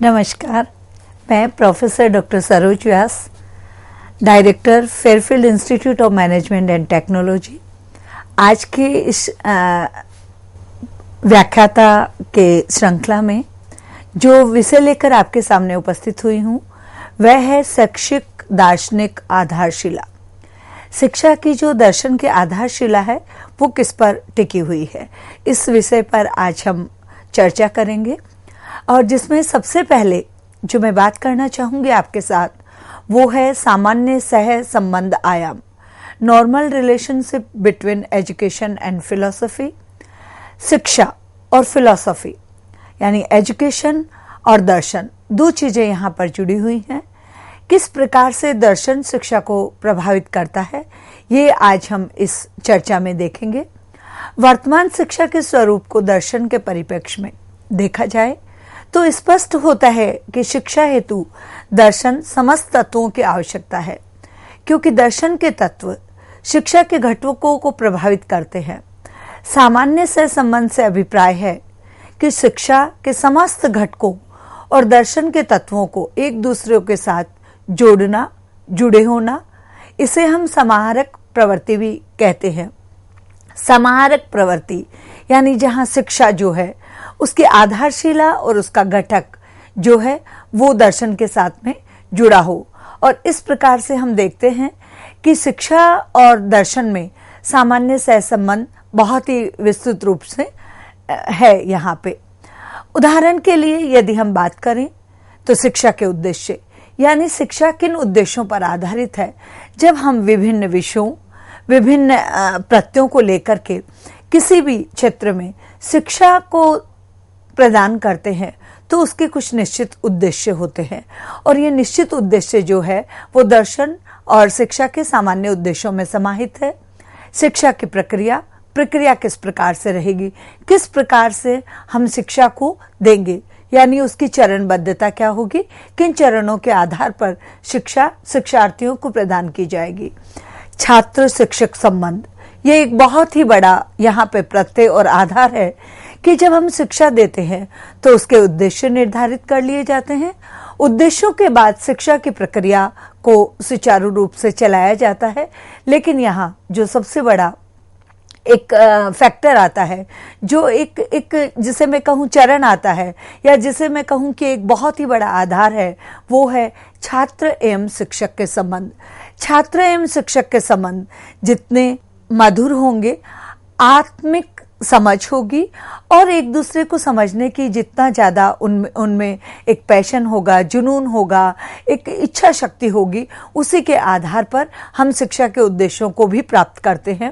नमस्कार, मैं professor doctor Saroj Vyas, director Fairfield institute of management and technology. आज के इस व्याख्याता के श्रृंखला में जो विषय लेकर आपके सामने उपस्थित हुई हूँ वह है शैक्षिक दार्शनिक आधारशिला। शिक्षा की जो दर्शन की आधारशिला है वो किस पर टिकी हुई है, इस विषय पर आज हम चर्चा करेंगे। और जिसमें सबसे पहले जो मैं बात करना चाहूंगी आपके साथ वो है सामान्य सह संबंध आयाम, normal relationship between education and philosophy. शिक्षा और फिलॉसफी यानी एजुकेशन और दर्शन, दो चीजें यहाँ पर जुड़ी हुई हैं। किस प्रकार से दर्शन शिक्षा को प्रभावित करता है ये आज हम इस चर्चा में देखेंगे। वर्तमान शिक्षा के स्वरूप को दर्शन के परिप्रेक्ष्य में देखा जाए तो स्पष्ट होता है कि शिक्षा हेतु दर्शन समस्त तत्वों की आवश्यकता है, क्योंकि दर्शन के तत्व शिक्षा के घटकों को प्रभावित करते हैं। सामान्य सह संबंध से अभिप्राय है कि शिक्षा के समस्त घटकों और दर्शन के तत्वों को एक दूसरे के साथ जोड़ना, जुड़े होना, इसे हम समाहारक प्रवृत्ति भी कहते हैं। समाहारक प्रवृत्ति यानी जहां शिक्षा जो है उसकी आधारशिला और उसका घटक जो है वो दर्शन के साथ में जुड़ा हो। और इस प्रकार से हम देखते हैं कि शिक्षा और दर्शन में सामान्य सहसंबंध बहुत ही विस्तृत रूप से है। यहाँ पे उदाहरण के लिए यदि हम बात करें तो शिक्षा के उद्देश्य यानी शिक्षा किन उद्देश्यों पर आधारित है। जब हम विभिन्न विषयों, विभिन्न प्रत्ययों को लेकर के किसी भी क्षेत्र में शिक्षा को प्रदान करते हैं तो उसके कुछ निश्चित उद्देश्य होते हैं, और ये निश्चित उद्देश्य जो है वो दर्शन और शिक्षा के सामान्य उद्देश्यों में समाहित है। शिक्षा की प्रक्रिया किस प्रकार से रहेगी, किस प्रकार से हम शिक्षा को देंगे, यानी उसकी चरणबद्धता क्या होगी, किन चरणों के आधार पर शिक्षा शिक्षार्थियों को प्रदान की जाएगी। छात्र शिक्षक संबंध ये एक बहुत ही बड़ा यहाँ पे प्रत्यय और आधार है कि जब हम शिक्षा देते हैं तो उसके उद्देश्य निर्धारित कर लिए जाते हैं। उद्देश्यों के बाद शिक्षा की प्रक्रिया को सुचारू रूप से चलाया जाता है। लेकिन यहाँ जो सबसे बड़ा एक फैक्टर आता है, जो एक जिसे मैं कहूँ चरण आता है, या जिसे मैं कहूँ कि एक बहुत ही बड़ा आधार है, वो है छात्र एवं शिक्षक के संबंध। छात्र एवं शिक्षक के संबंध जितने मधुर होंगे, आत्मिक समझ होगी और एक दूसरे को समझने की जितना ज्यादा उनमें एक पैशन होगा, जुनून होगा, एक इच्छा शक्ति होगी, उसी के आधार पर हम शिक्षा के उद्देश्यों को भी प्राप्त करते हैं।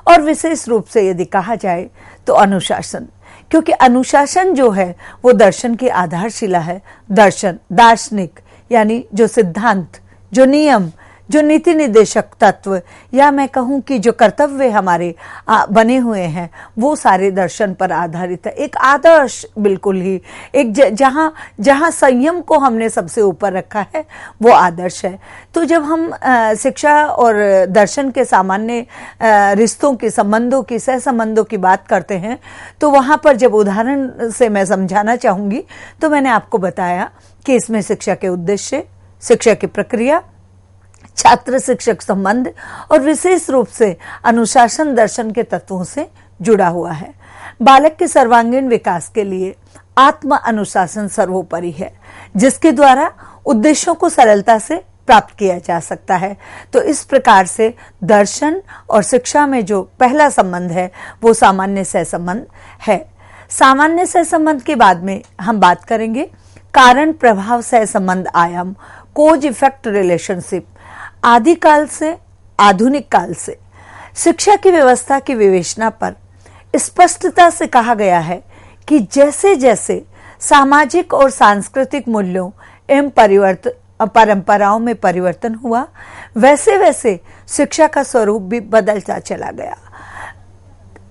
और विशेष रूप से यदि कहा जाए तो अनुशासन, क्योंकि अनुशासन जो है वो दर्शन की आधारशिला है। दर्शन दार्शनिक यानी जो सिद्धांत, जो नियम, जो नीति निर्देशक तत्व, या मैं कहूं कि जो कर्तव्य हमारे बने हुए हैं वो सारे दर्शन पर आधारित है। एक आदर्श, बिल्कुल ही एक जहां संयम को हमने सबसे ऊपर रखा है वो आदर्श है। तो जब हम शिक्षा और दर्शन के सामान्य रिश्तों की, संबंधों की, सह संबंधों की बात करते हैं तो वहां पर जब उदाहरण से मैं समझाना चाहूंगी तो मैंने आपको बताया कि इसमें शिक्षा के उद्देश्य, शिक्षा की प्रक्रिया, छात्र शिक्षक संबंध और विशेष रूप से अनुशासन दर्शन के तत्वों से जुड़ा हुआ है। बालक के सर्वांगीण विकास के लिए आत्म अनुशासन सर्वोपरि है, जिसके द्वारा उद्देश्यों को सरलता से प्राप्त किया जा सकता है। तो इस प्रकार से दर्शन और शिक्षा में जो पहला संबंध है वो सामान्य सहसंबंध है। सामान्य सहसंबंध के बाद में हम बात करेंगे कारण प्रभाव सहसंबंध आयाम, कोज इफेक्ट रिलेशनशिप। आदिकाल से आधुनिक काल से शिक्षा की व्यवस्था की विवेचना पर स्पष्टता से कहा गया है कि जैसे जैसे सामाजिक और सांस्कृतिक मूल्यों एवं परंपराओं में परिवर्तन हुआ, वैसे वैसे शिक्षा का स्वरूप भी बदलता चला गया।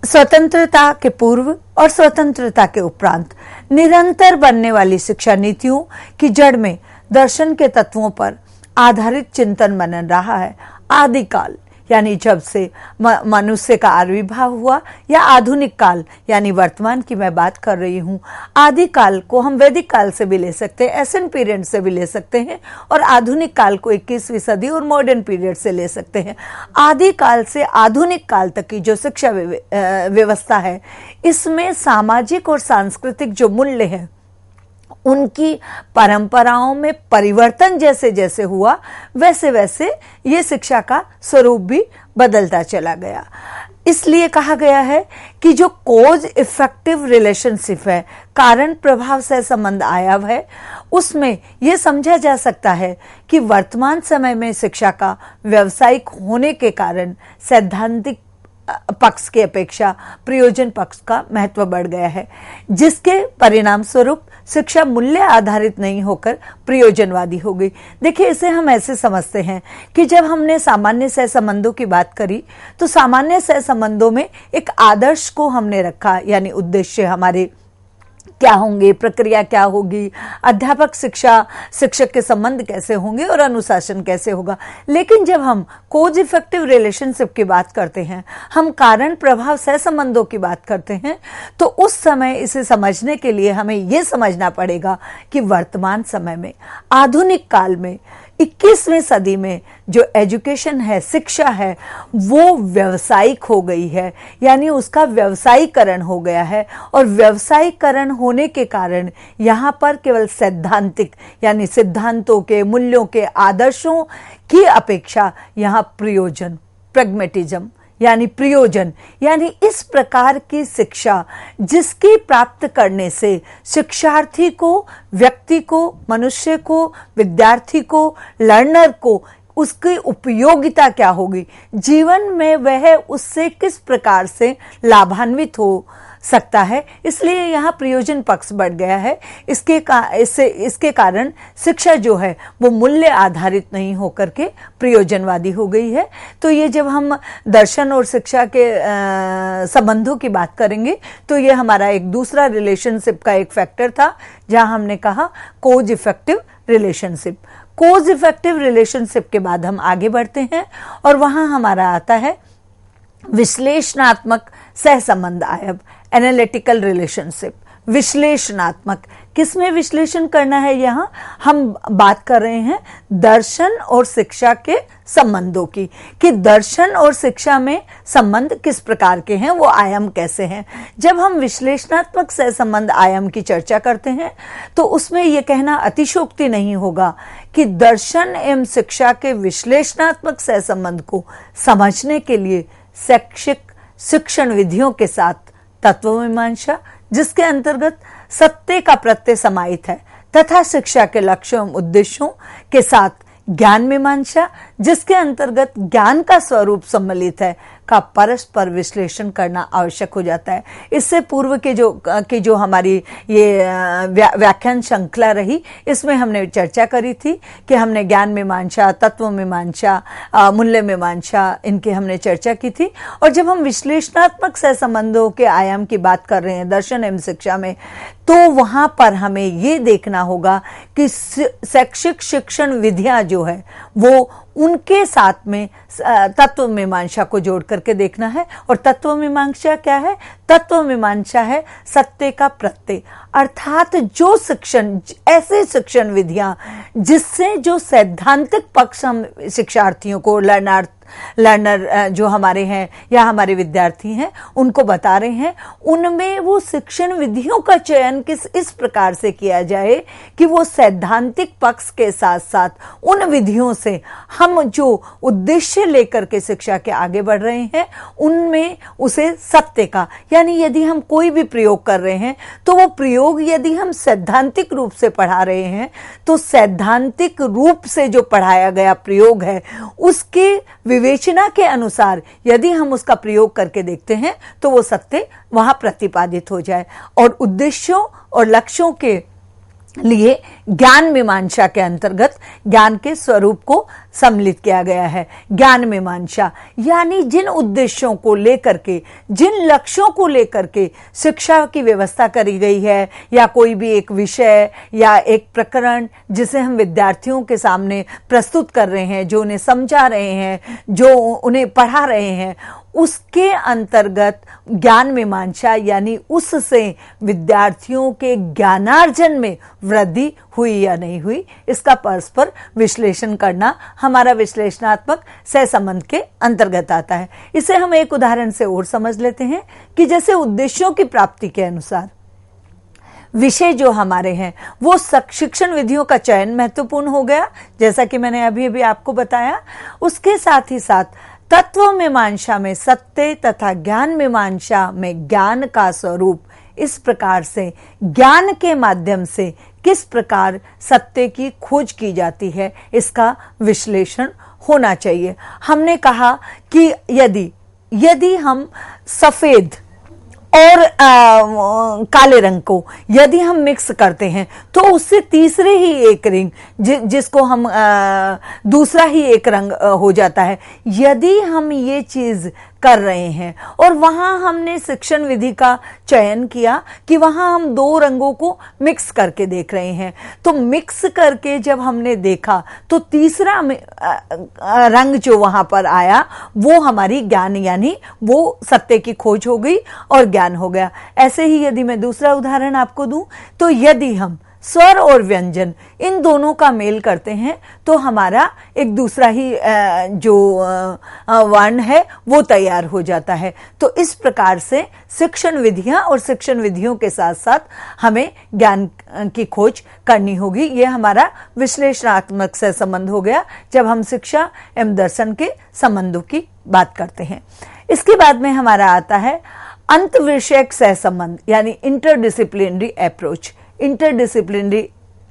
स्वतंत्रता के पूर्व और स्वतंत्रता के उपरांत निरंतर बनने वाली शिक्षा नीतियों की जड़ में दर्शन के तत्वों पर आधारित चिंतन मनन रहा है। आदिकाल यानी जब से मनुष्य का आविर्भाव हुआ, या आधुनिक काल यानी वर्तमान की मैं बात कर रही हूँ। आदि काल को हम वैदिक काल से भी ले सकते हैं, एशियन पीरियड से भी ले सकते हैं, और आधुनिक काल को 21वीं सदी और मॉडर्न पीरियड से ले सकते हैं। आदि काल से आधुनिक काल तक की जो शिक्षा व्यवस्था है, इसमें सामाजिक और सांस्कृतिक जो मूल्य है, उनकी परंपराओं में परिवर्तन जैसे जैसे हुआ, वैसे वैसे ये शिक्षा का स्वरूप भी बदलता चला गया। इसलिए कहा गया है कि जो कॉज इफेक्टिव रिलेशनशिप है, कारण प्रभाव से संबंध आयव है, उसमें यह समझा जा सकता है कि वर्तमान समय में शिक्षा का व्यावसायिक होने के कारण सैद्धांतिक पक्ष की अपेक्षा प्रयोजन पक्ष का महत्व बढ़ गया है, जिसके परिणाम स्वरूप शिक्षा मूल्य आधारित नहीं होकर प्रयोजनवादी हो गई। देखिए, इसे हम ऐसे समझते हैं कि जब हमने सामान्य सहसंबंधों की बात करी, तो सामान्य सहसंबंधों में एक आदर्श को हमने रखा, यानी उद्देश्य हमारे क्या होंगे, प्रक्रिया क्या होगी, अध्यापक शिक्षक के संबंध कैसे होंगे और अनुशासन कैसे होगा। लेकिन जब हम कोज इफेक्टिव रिलेशनशिप की बात करते हैं, हम कारण प्रभाव सहसंबंधों की बात करते हैं, तो उस समय इसे समझने के लिए हमें यह समझना पड़ेगा कि वर्तमान समय में, आधुनिक काल में, 21वीं सदी में जो एजुकेशन है, शिक्षा है, वो व्यावसायिक हो गई है, यानी उसका व्यवसायीकरण हो गया है। और व्यवसायीकरण होने के कारण यहाँ पर केवल सैद्धांतिक यानी सिद्धांतों के, मूल्यों के, आदर्शों की अपेक्षा यहाँ प्रयोजन, प्रैग्मेटिज्म यानी प्रयोजन, यानी इस प्रकार की शिक्षा जिसकी प्राप्त करने से शिक्षार्थी को, व्यक्ति को, मनुष्य को, विद्यार्थी को, लर्नर को उसकी उपयोगिता क्या होगी, जीवन में वह उससे किस प्रकार से लाभान्वित हो सकता है, इसलिए यहाँ प्रयोजन पक्ष बढ़ गया है। इसके कारण शिक्षा जो है वो मूल्य आधारित नहीं होकर के प्रयोजनवादी हो गई है। तो ये जब हम दर्शन और शिक्षा के संबंधों की बात करेंगे, तो ये हमारा एक दूसरा रिलेशनशिप का एक फैक्टर था, जहां हमने कहा कोज इफेक्टिव रिलेशनशिप। कोज इफेक्टिव रिलेशनशिप के बाद हम आगे बढ़ते हैं और वहां हमारा आता है विश्लेषणात्मक सहसंबंध आयब, एनालिटिकल रिलेशनशिप। विश्लेषणात्मक, किसमें विश्लेषण करना है, यहाँ हम बात कर रहे हैं दर्शन और शिक्षा के संबंधों की, कि दर्शन और शिक्षा में संबंध किस प्रकार के हैं, वो आयाम कैसे हैं। जब हम विश्लेषणात्मक सहसंबंध आयाम की चर्चा करते हैं, तो उसमें यह कहना अतिशयोक्ति नहीं होगा कि दर्शन एवं शिक्षा के विश्लेषणात्मक सहसंबंध को समझने के लिए शैक्षिक शिक्षण विधियों के साथ तत्वमीमांसा, जिसके अंतर्गत सत्य का प्रत्यय समाहित है, तथा शिक्षा के लक्ष्यों एवं उद्देश्यों के साथ ज्ञान मीमांसा, जिसके अंतर्गत ज्ञान का स्वरूप सम्मिलित है, का परस्पर विश्लेषण करना आवश्यक हो जाता है। इससे पूर्व के जो हमारी ये व्याख्यान श्रृंखला रही, इसमें हमने चर्चा करी थी कि हमने ज्ञान मीमांसा, तत्व मीमांसा, मूल्य मीमांसा, इनकी हमने चर्चा की थी। और जब हम विश्लेषणात्मक सहसंबंधों के आयाम की बात कर रहे हैं दर्शन एवं शिक्षा में, तो वहां पर हमें ये देखना होगा कि शैक्षिक शिक्षण विधियां जो है वो उनके साथ में तत्व मीमांसा को जोड़ करके देखना है। और तत्व मीमांसा क्या है? तत्व मीमांसा है सत्य का प्रत्यय, अर्थात जो शिक्षण, ऐसे शिक्षण विधियां जिससे जो सैद्धांतिक पक्ष हम शिक्षार्थियों को, लर्नर जो हमारे हैं या हमारे विद्यार्थी हैं उनको बता रहे हैं, उनमें वो शिक्षण विधियों का चयन इस प्रकार से किया जाए कि वो सैद्धांतिक पक्ष के साथ साथ उन विधियों से हम जो उद्देश्य लेकर के शिक्षा के आगे बढ़ रहे हैं उनमें उसे सत्य का, यानी यदि हम कोई भी प्रयोग कर रहे हैं तो वो प्रयोग यदि हम सैद्धांतिक रूप से पढ़ा रहे हैं तो सैद्धांतिक रूप से जो पढ़ाया गया प्रयोग है उसके विवेचना के अनुसार यदि हम उसका प्रयोग करके देखते हैं तो वो सत्य वहां प्रतिपादित हो जाए। और उद्देश्यों और लक्ष्यों के लिए ज्ञान मीमांसा के अंतर्गत ज्ञान के स्वरूप को सम्मिलित किया गया है। ज्ञान मीमांसा यानी जिन उद्देश्यों को लेकर के, जिन लक्ष्यों को लेकर के शिक्षा की व्यवस्था करी गई है, या कोई भी एक विषय या एक प्रकरण जिसे हम विद्यार्थियों के सामने प्रस्तुत कर रहे हैं, जो उन्हें समझा रहे हैं, जो उन्हें पढ़ा रहे हैं, उसके अंतर्गत ज्ञान मीमांसा यानी उससे विद्यार्थियों के ज्ञानार्जन में वृद्धि हुई या नहीं हुई, इसका परस्पर विश्लेषण करना हमारा विश्लेषणात्मक सहसंबंध के अंतर्गत आता है। इसे हम एक उदाहरण से और समझ लेते हैं कि जैसे उद्देश्यों की प्राप्ति के अनुसार विषय जो हमारे हैं वो शिक्षण विधियों का चयन महत्वपूर्ण हो गया, जैसा कि मैंने अभी अभी आपको बताया। उसके साथ ही साथ तत्व मीमांसा में सत्य तथा ज्ञान मीमांसा में ज्ञान का स्वरूप, इस प्रकार से ज्ञान के माध्यम से किस प्रकार सत्य की खोज की जाती है, इसका विश्लेषण होना चाहिए। हमने कहा कि यदि हम सफेद और काले रंग को यदि हम मिक्स करते हैं तो उससे तीसरे ही एक रंग जिसको हम दूसरा ही एक रंग हो जाता है। यदि हम ये चीज कर रहे हैं और वहां हमने शिक्षण विधि का चयन किया कि वहां हम दो रंगों को मिक्स करके देख रहे हैं, तो मिक्स करके जब हमने देखा तो तीसरा रंग जो वहां पर आया वो हमारी ज्ञान यानी वो सत्य की खोज हो गई और ज्ञान हो गया। ऐसे ही यदि मैं दूसरा उदाहरण आपको दूं तो यदि हम स्वर और व्यंजन इन दोनों का मेल करते हैं तो हमारा एक दूसरा ही जो वर्ण है वो तैयार हो जाता है। तो इस प्रकार से शिक्षण विधियां और शिक्षण विधियों के साथ साथ हमें ज्ञान की खोज करनी होगी। यह हमारा विश्लेषणात्मक सहसंबंध हो गया जब हम शिक्षा एवं दर्शन के संबंधों की बात करते हैं। इसके बाद में हमारा आता है अंत विषयक सहसंबंध यानी इंटरडिसिप्लिनरी अप्रोच। इंटरडिसिप्लिनरी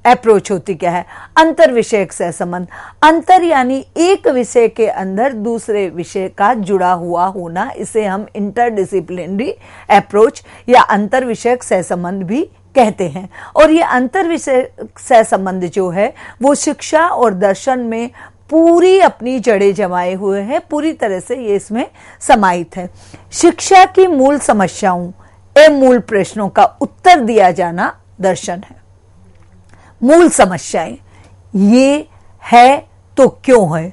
अप्रोच होती क्या है? अंतर विषयक सहसंबंध। अंतर यानी एक विषय के अंदर दूसरे विषय का जुड़ा हुआ होना, इसे हम इंटरडिसिप्लिनरी अप्रोच या अंतर विषयक सहसंबंध भी कहते हैं। और ये अंतर विषय सहसंबंध जो है वो शिक्षा और दर्शन में पूरी अपनी जड़ें जमाए हुए हैं, पूरी तरह से ये इसमें समाहित है। शिक्षा की मूल समस्याओं एवं मूल प्रश्नों का उत्तर दिया जाना दर्शन है। मूल समस्याएं, ये है तो क्यों है,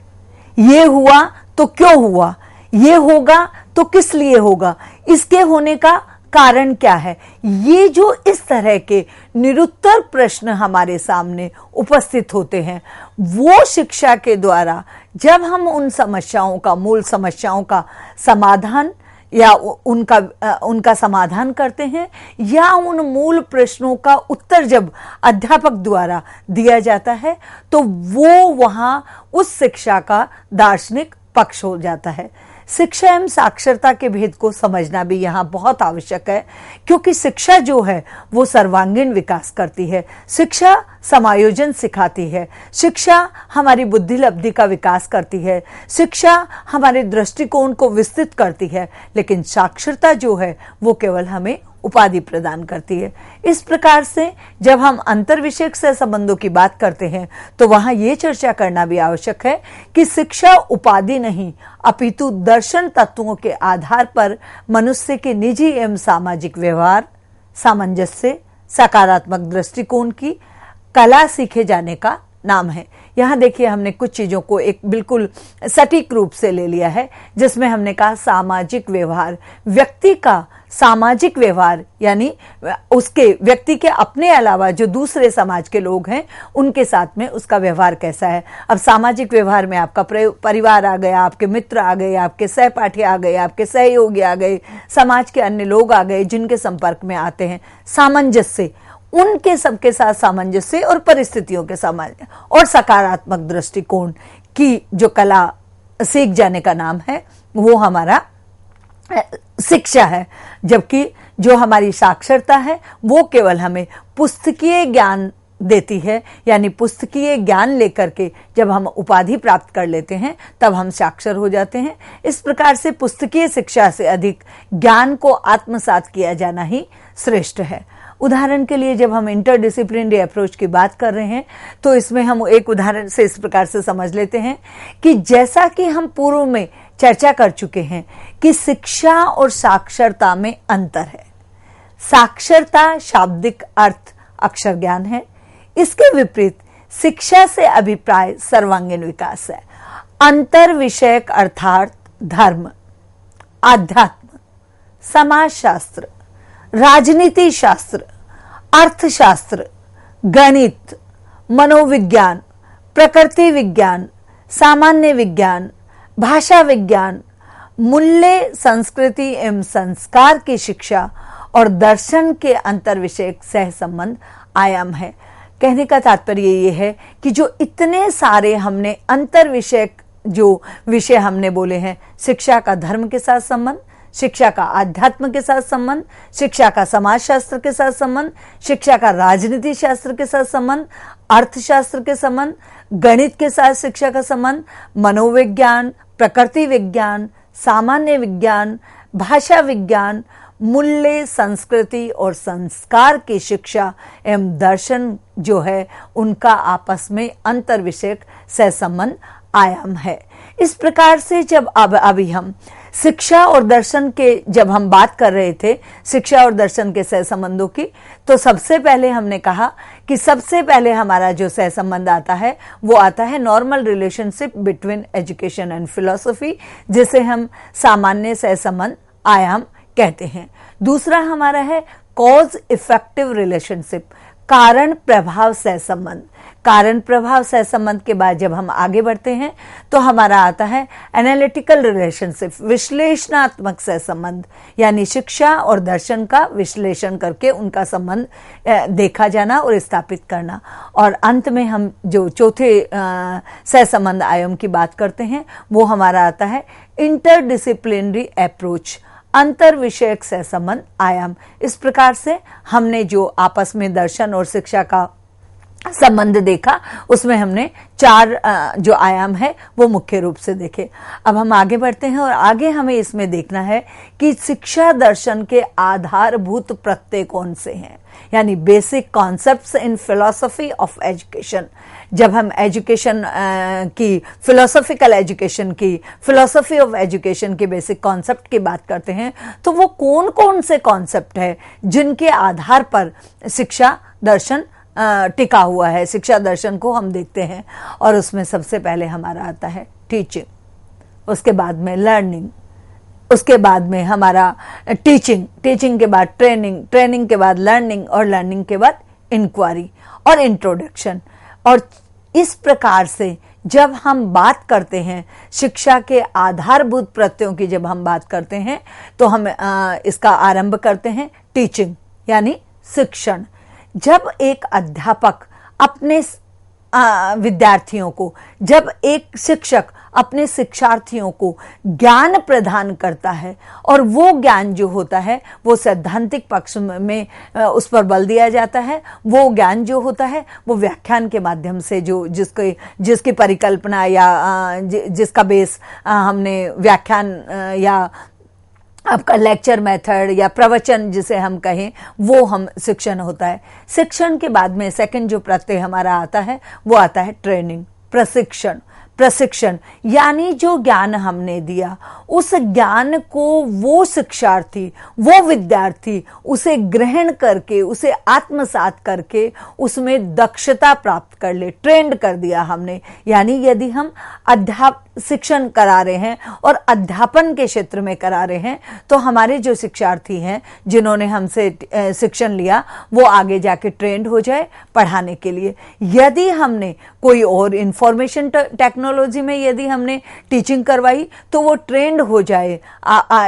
ये हुआ तो क्यों हुआ, ये होगा तो किस लिए होगा, इसके होने का कारण क्या है, ये जो इस तरह के निरुत्तर प्रश्न हमारे सामने उपस्थित होते हैं, वो शिक्षा के द्वारा जब हम उन समस्याओं का, मूल समस्याओं का समाधान या उनका समाधान करते हैं या उन मूल प्रश्नों का उत्तर जब अध्यापक द्वारा दिया जाता है तो वो वहां उस शिक्षा का दार्शनिक पक्ष हो जाता है। शिक्षा एवं साक्षरता के भेद को समझना भी यहाँ बहुत आवश्यक है, क्योंकि शिक्षा जो है वो सर्वांगीण विकास करती है। शिक्षा समायोजन सिखाती है, शिक्षा हमारी बुद्धि लब्धि का विकास करती है, शिक्षा हमारे दृष्टिकोण को विस्तृत करती है, लेकिन साक्षरता जो है वो केवल हमें उपाधि प्रदान करती है। इस प्रकार से जब हम अंतर विषयक सहसंबंधों की बात करते हैं तो वहां ये चर्चा करना भी आवश्यक है कि शिक्षा उपाधि नहीं अपितु दर्शन तत्वों के आधार पर मनुष्य के निजी एवं सामाजिक व्यवहार, सामंजस्य, सकारात्मक दृष्टिकोण की कला सीखे जाने का नाम है। यहां देखिए हमने कुछ चीजों को एक बिल्कुल सटीक रूप से ले लिया है, जिसमें हमने कहा सामाजिक व्यवहार, व्यक्ति का सामाजिक व्यवहार यानी उसके व्यक्ति के अपने अलावा जो दूसरे समाज के लोग हैं उनके साथ में उसका व्यवहार कैसा है। अब सामाजिक व्यवहार में आपका परिवार आ गया, आपके मित्र आ गए, आपके सहपाठी आ गए, आपके सहयोगी आ गए, समाज के अन्य लोग आ गए जिनके संपर्क में आते हैं। सामंजस्य, उनके सबके साथ सामंजस्य और परिस्थितियों के सामंजस्य और सकारात्मक दृष्टिकोण की जो कला सीख जाने का नाम है वो हमारा शिक्षा है। जबकि जो हमारी साक्षरता है वो केवल हमें पुस्तकीय ज्ञान देती है, यानी पुस्तकीय ज्ञान लेकर के जब हम उपाधि प्राप्त कर लेते हैं तब हम साक्षर हो जाते हैं। इस प्रकार से पुस्तकीय शिक्षा से अधिक ज्ञान को आत्मसात किया जाना ही श्रेष्ठ है। उदाहरण के लिए जब हम इंटरडिसिप्लिनरी अप्रोच की बात कर रहे हैं तो इसमें हम एक उदाहरण से इस प्रकार से समझ लेते हैं कि जैसा कि हम पूर्व में चर्चा कर चुके हैं कि शिक्षा और साक्षरता में अंतर है। साक्षरता शाब्दिक अर्थ अक्षर ज्ञान है, इसके विपरीत शिक्षा से अभिप्राय सर्वांगीण विकास है। अंतर विषयक अर्थात धर्म, आध्यात्म, समाजशास्त्र, राजनीति शास्त्र, अर्थशास्त्र, गणित, मनोविज्ञान, प्रकृति विज्ञान, सामान्य विज्ञान, भाषा विज्ञान, मूल्य, संस्कृति एवं संस्कार की शिक्षा और दर्शन के अंतर विषयक सह संबंध आयाम है। कहने का तात्पर्य ये है कि जो इतने सारे हमने अंतर विषयक जो विषय हमने बोले हैं, शिक्षा का धर्म के साथ संबंध, शिक्षा का आध्यात्म के साथ संबंध, शिक्षा का समाजशास्त्र के साथ संबंध, शिक्षा का राजनीति शास्त्र के साथ संबंध, अर्थशास्त्र के संबंध, गणित के साथ शिक्षा का संबंध, मनोविज्ञान, प्रकृति विज्ञान, सामान्य विज्ञान, भाषा विज्ञान, मूल्य, संस्कृति और संस्कार की शिक्षा एवं दर्शन जो है उनका आपस में अंतर विषयक सहसंबंध आयाम है। इस प्रकार से जब अभी हम शिक्षा और दर्शन के जब हम बात कर रहे थे, शिक्षा और दर्शन के सहसंबंधों की, तो सबसे पहले हमने कहा कि सबसे पहले हमारा जो सहसंबंध आता है वो आता है normal relationship between education and philosophy, जिसे हम सामान्य सहसंबंध आयाम कहते हैं। दूसरा हमारा है कॉज इफेक्टिव रिलेशनशिप, कारण प्रभाव सहसंबंध। कारण प्रभाव सहसंबंध के बाद जब हम आगे बढ़ते हैं तो हमारा आता है एनालिटिकल रिलेशनशिप, विश्लेषणात्मक सहसंबंध, यानी शिक्षा और दर्शन का विश्लेषण करके उनका संबंध देखा जाना और स्थापित करना। और अंत में हम जो चौथे सहसंबंध आयाम की बात करते हैं वो हमारा आता है इंटरडिसिप्लिनरी अप्रोच, अंतर विषयक सहसंबंध आयाम। इस प्रकार से हमने जो आपस में दर्शन और शिक्षा का संबंध देखा उसमें हमने चार जो आयाम है वो मुख्य रूप से देखे। अब हम आगे बढ़ते हैं और आगे हमें इसमें देखना है कि शिक्षा दर्शन के आधारभूत प्रत्यय कौन से हैं, यानी basic concepts in philosophy of education. जब हम एजुकेशन की फिलोसॉफिकल एजुकेशन की फिलॉसफी ऑफ एजुकेशन के बेसिक कॉन्सेप्ट की बात करते हैं तो वो कौन कौन से कॉन्सेप्ट है जिनके आधार पर शिक्षा दर्शन टिका हुआ है, शिक्षा दर्शन को हम देखते हैं। और उसमें सबसे पहले हमारा आता है टीचिंग, उसके बाद में लर्निंग, उसके बाद में हमारा टीचिंग, टीचिंग के बाद ट्रेनिंग, ट्रेनिंग के बाद लर्निंग और लर्निंग के बाद इंक्वायरी और इंट्रोडक्शन। और इस प्रकार से जब हम बात करते हैं शिक्षा के आधारभूत प्रत्ययों की, जब हम बात करते हैं तो हम इसका आरंभ करते हैं टीचिंग यानी शिक्षण। जब एक अध्यापक अपने विद्यार्थियों को, जब एक शिक्षक अपने शिक्षार्थियों को ज्ञान प्रदान करता है और वो ज्ञान जो होता है वो सैद्धांतिक पक्ष में उस पर बल दिया जाता है, वो ज्ञान जो होता है वो व्याख्यान के माध्यम से जो जिसकी परिकल्पना या जिसका बेस हमने व्याख्यान या आपका लेक्चर मेथड या प्रवचन जिसे हम कहें वो हम शिक्षण होता है। शिक्षण के बाद में सेकंड जो प्रत्यय हमारा आता है वो आता है ट्रेनिंग, प्रशिक्षण। प्रशिक्षण यानी जो ज्ञान हमने दिया उस ज्ञान को वो शिक्षार्थी, वो विद्यार्थी उसे ग्रहण करके, उसे आत्मसात करके उसमें दक्षता प्राप्त कर ले, ट्रेंड कर दिया हमने। यानी यदि हम शिक्षण करा रहे हैं और अध्यापन के क्षेत्र में करा रहे हैं तो हमारे जो शिक्षार्थी हैं जिन्होंने हमसे शिक्षण लिया वो आगे जाके ट्रेंड हो जाए पढ़ाने के लिए। यदि हमने कोई और इंफॉर्मेशन टेक्नोलॉजी में यदि हमने टीचिंग करवाई तो वो ट्रेंड हो जाए,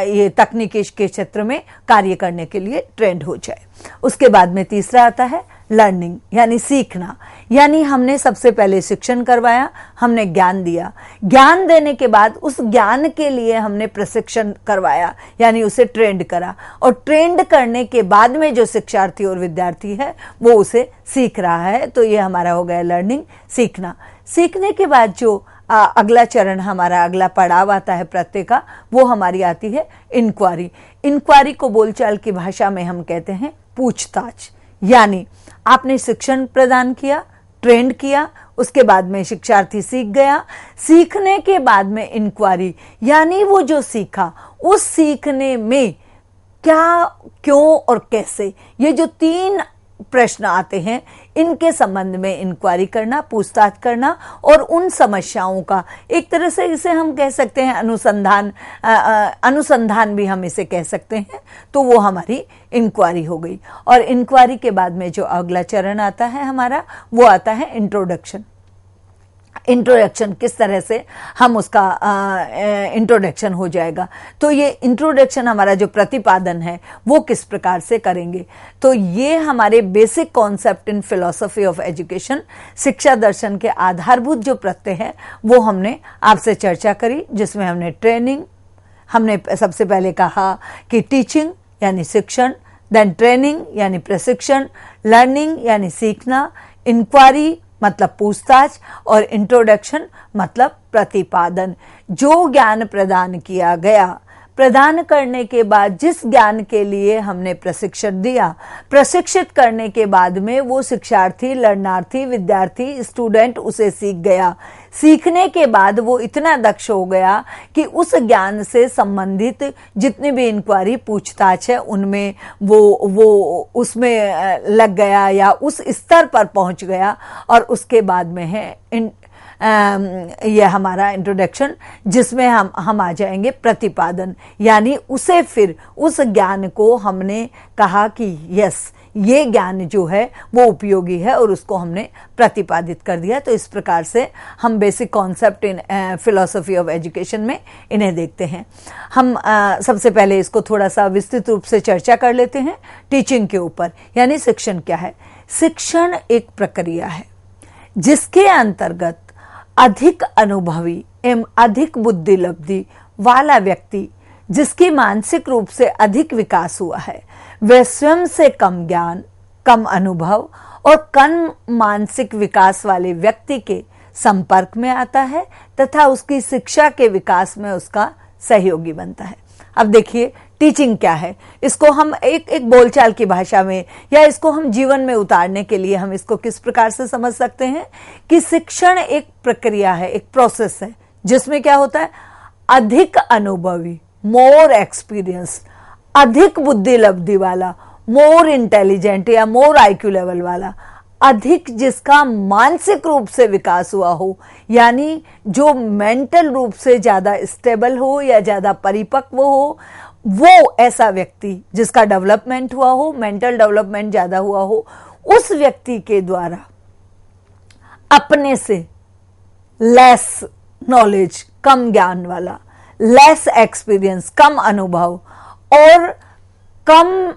ये तकनीकी के क्षेत्र में कार्य करने के लिए ट्रेंड हो जाए। उसके बाद में तीसरा आता है लर्निंग यानी सीखना। यानी हमने सबसे पहले शिक्षण करवाया, हमने ज्ञान दिया, ज्ञान देने के बाद उस ज्ञान के लिए हमने प्रशिक्षण करवाया यानी उसे ट्रेंड करा, और ट्रेंड करने के बाद में जो शिक्षार्थी और विद्यार्थी है वो उसे सीख रहा है। तो ये हमारा हो गया लर्निंग, सीखना। सीखने के बाद जो अगला चरण हमारा, अगला पड़ाव आता है प्रत्यय का, वो हमारी आती है इंक्वायरी। इंक्वायरी को बोलचाल की भाषा में हम कहते हैं पूछताछ यानी आपने शिक्षण प्रदान किया, ट्रेंड किया, उसके बाद में शिक्षार्थी सीख गया, सीखने के बाद में इंक्वायरी, यानी वो जो सीखा उस सीखने में क्या, क्यों और कैसे, ये जो 3 प्रश्न आते हैं, इनके संबंध में इंक्वायरी करना, पूछताछ करना और उन समस्याओं का एक तरह से इसे हम कह सकते हैं अनुसंधान भी हम इसे कह सकते हैं। तो वो हमारी इंक्वायरी हो गई। और इंक्वायरी के बाद में जो अगला चरण आता है हमारा, वो आता है इंट्रोडक्शन। इंट्रोडक्शन किस तरह से हम उसका इंट्रोडक्शन हो जाएगा, तो ये इंट्रोडक्शन हमारा जो प्रतिपादन है वो किस प्रकार से करेंगे। तो ये हमारे basic concept in philosophy of education, शिक्षा दर्शन के आधारभूत जो प्रत्यय है वो हमने आपसे चर्चा करी, जिसमें हमने ट्रेनिंग, हमने सबसे पहले कहा कि टीचिंग यानी शिक्षण, देन ट्रेनिंग यानी प्रशिक्षण, लर्निंग यानी सीखना, इंक्वायरी मतलब पूछताछ और इंट्रोडक्शन मतलब प्रतिपादन। जो ज्ञान प्रदान किया गया, प्रदान करने के बाद जिस ज्ञान के लिए हमने प्रशिक्षण दिया, प्रशिक्षित करने के बाद में वो शिक्षार्थी, लर्नार्थी, विद्यार्थी, स्टूडेंट उसे सीख गया। सीखने के बाद वो इतना दक्ष हो गया कि उस ज्ञान से संबंधित जितने भी इंक्वायरी, पूछताछ है उनमें वो उसमें लग गया या उस स्तर पर पहुंच गया। और उसके बाद में है यह हमारा इंट्रोडक्शन, जिसमें हम आ जाएंगे प्रतिपादन, यानी उसे फिर उस ज्ञान को हमने कहा कि यस, ये ज्ञान जो है वो उपयोगी है और उसको हमने प्रतिपादित कर दिया। तो इस प्रकार से हम basic concept in philosophy of education में इन्हें देखते हैं। हम सबसे पहले इसको थोड़ा सा विस्तृत रूप से चर्चा कर लेते हैं टीचिंग के ऊपर, यानी शिक्षण क्या है। शिक्षण एक प्रक्रिया है जिसके अंतर्गत अधिक अनुभवी एवं अधिक बुद्धि लब्धि वाला व्यक्ति, जिसकी मानसिक रूप से अधिक विकास हुआ है, वह स्वयं से कम ज्ञान, कम अनुभव और कम मानसिक विकास वाले व्यक्ति के संपर्क में आता है तथा उसकी शिक्षा के विकास में उसका सहयोगी बनता है। अब देखिए टीचिंग क्या है, इसको हम एक बोलचाल की भाषा में या इसको हम जीवन में उतारने के लिए हम इसको किस प्रकार से समझ सकते हैं कि शिक्षण एक प्रक्रिया है, एक प्रोसेस है, जिसमें क्या होता है, अधिक अनुभवी, मोर एक्सपीरियंस, अधिक बुद्धि लब्धि वाला, मोर इंटेलिजेंट या मोर IQ लेवल वाला, अधिक जिसका मानसिक रूप से विकास हुआ हो, यानी जो मेंटल रूप से ज्यादा स्टेबल हो या ज्यादा परिपक्व हो, वो ऐसा व्यक्ति जिसका डेवलपमेंट हुआ हो, मेंटल डेवलपमेंट ज्यादा हुआ हो, उस व्यक्ति के द्वारा अपने से लेस नॉलेज, कम ज्ञान वाला, लेस एक्सपीरियंस, कम अनुभव और कम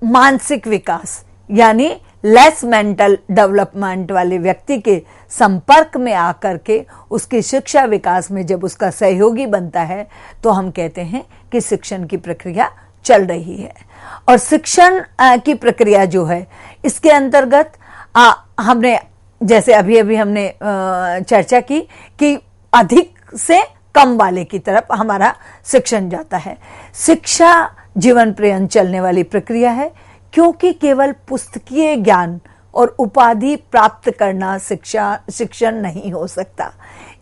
मानसिक विकास यानी लेस मेंटल डेवलपमेंट वाले व्यक्ति के संपर्क में आकर के उसकी शिक्षा विकास में जब उसका सहयोगी बनता है, तो हम कहते हैं कि शिक्षण की प्रक्रिया चल रही है। और शिक्षण की प्रक्रिया जो है, इसके अंतर्गत हमने जैसे अभी हमने चर्चा की कि अधिक से कम वाले की तरफ हमारा शिक्षण जाता है। शिक्षा जीवन पर्यंत चलने वाली प्रक्रिया है, क्योंकि केवल पुस्तकीय ज्ञान और उपाधि प्राप्त करना शिक्षण नहीं हो सकता।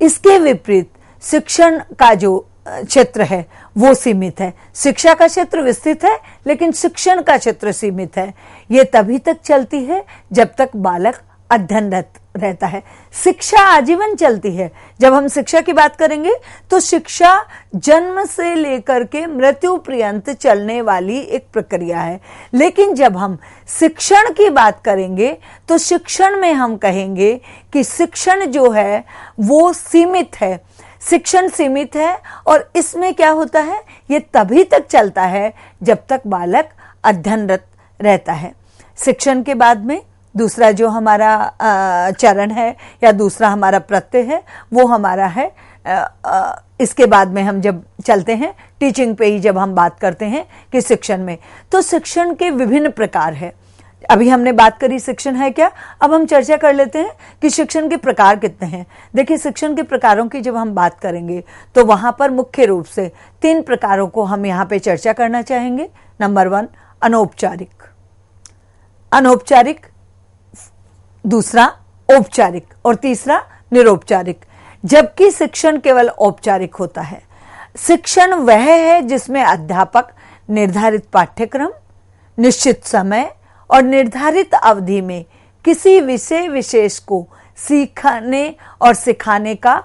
इसके विपरीत शिक्षण का जो क्षेत्र है वो सीमित है। शिक्षा का क्षेत्र विस्तृत है, लेकिन शिक्षण का क्षेत्र सीमित है। ये तभी तक चलती है जब तक बालक अध्ययनरत रहता है। शिक्षा आजीवन चलती है। जब हम शिक्षा की बात करेंगे तो शिक्षा जन्म से लेकर के मृत्यु पर्यंत चलने वाली एक प्रक्रिया है। लेकिन जब हम शिक्षण की बात करेंगे तो शिक्षण में हम कहेंगे कि शिक्षण जो है वो सीमित है। शिक्षण सीमित है और इसमें क्या होता है, ये तभी तक चलता है जब तक बालक अध्ययनरत रहता है। शिक्षण के बाद में दूसरा जो हमारा चरण है या दूसरा हमारा प्रत्यय है वो हमारा है, इसके बाद में हम जब चलते हैं टीचिंग पे ही, जब हम बात करते हैं कि शिक्षण में, तो शिक्षण के विभिन्न प्रकार है। अभी हमने बात करी शिक्षण है क्या, अब हम चर्चा कर लेते हैं कि शिक्षण के प्रकार कितने हैं। देखिए शिक्षण के प्रकारों की जब हम बात करेंगे तो वहां पर मुख्य रूप से 3 प्रकारों को हम यहाँ पे चर्चा करना चाहेंगे। नंबर 1 अनौपचारिक, अनौपचारिक, दूसरा औपचारिक और तीसरा निरौपचारिक, जबकि शिक्षण केवल औपचारिक होता है। शिक्षण वह है जिसमें अध्यापक निर्धारित पाठ्यक्रम, निश्चित समय और निर्धारित अवधि में किसी विषय विशेष को सीखने और सिखाने का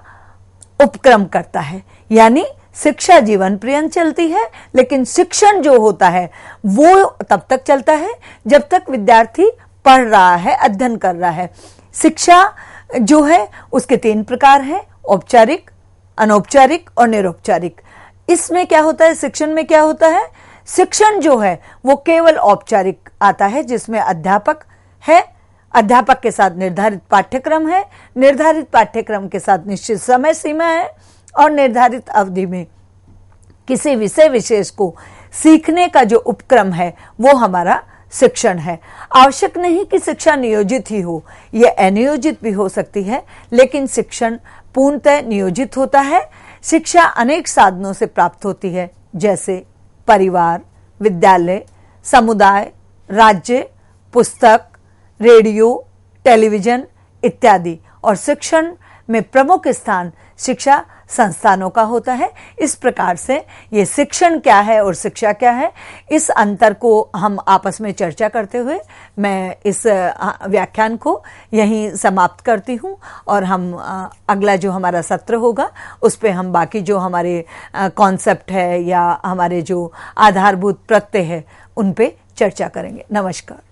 उपक्रम करता है। यानी शिक्षा जीवन पर्यंत चलती है, लेकिन शिक्षण जो होता है वो तब तक चलता है जब तक विद्यार्थी पढ़ रहा है, अध्ययन कर रहा है। शिक्षा जो है उसके 3 प्रकार हैं, औपचारिक, अनौपचारिक और निरौपचारिक। इसमें क्या होता है, शिक्षण में क्या होता है, शिक्षण जो है वो केवल औपचारिक आता है, जिसमें अध्यापक है, अध्यापक के साथ निर्धारित पाठ्यक्रम है, निर्धारित पाठ्यक्रम के साथ निश्चित समय सीमा है और निर्धारित अवधि में किसी विषय विशेष को सीखने का जो उपक्रम है वो हमारा शिक्षण है। आवश्यक नहीं कि शिक्षा नियोजित ही हो, यह अनियोजित भी हो सकती है, लेकिन शिक्षण पूर्णतः नियोजित होता है। शिक्षा अनेक साधनों से प्राप्त होती है, जैसे परिवार, विद्यालय, समुदाय, राज्य, पुस्तक, रेडियो, टेलीविजन इत्यादि। और शिक्षण में प्रमुख स्थान शिक्षा संस्थानों का होता है। इस प्रकार से ये शिक्षण क्या है और शिक्षा क्या है, इस अंतर को हम आपस में चर्चा करते हुए मैं इस व्याख्यान को यहीं समाप्त करती हूँ और हम अगला जो हमारा सत्र होगा उस पे हम बाकी जो हमारे कॉन्सेप्ट है या हमारे जो आधारभूत प्रत्यय है उन पे चर्चा करेंगे। नमस्कार।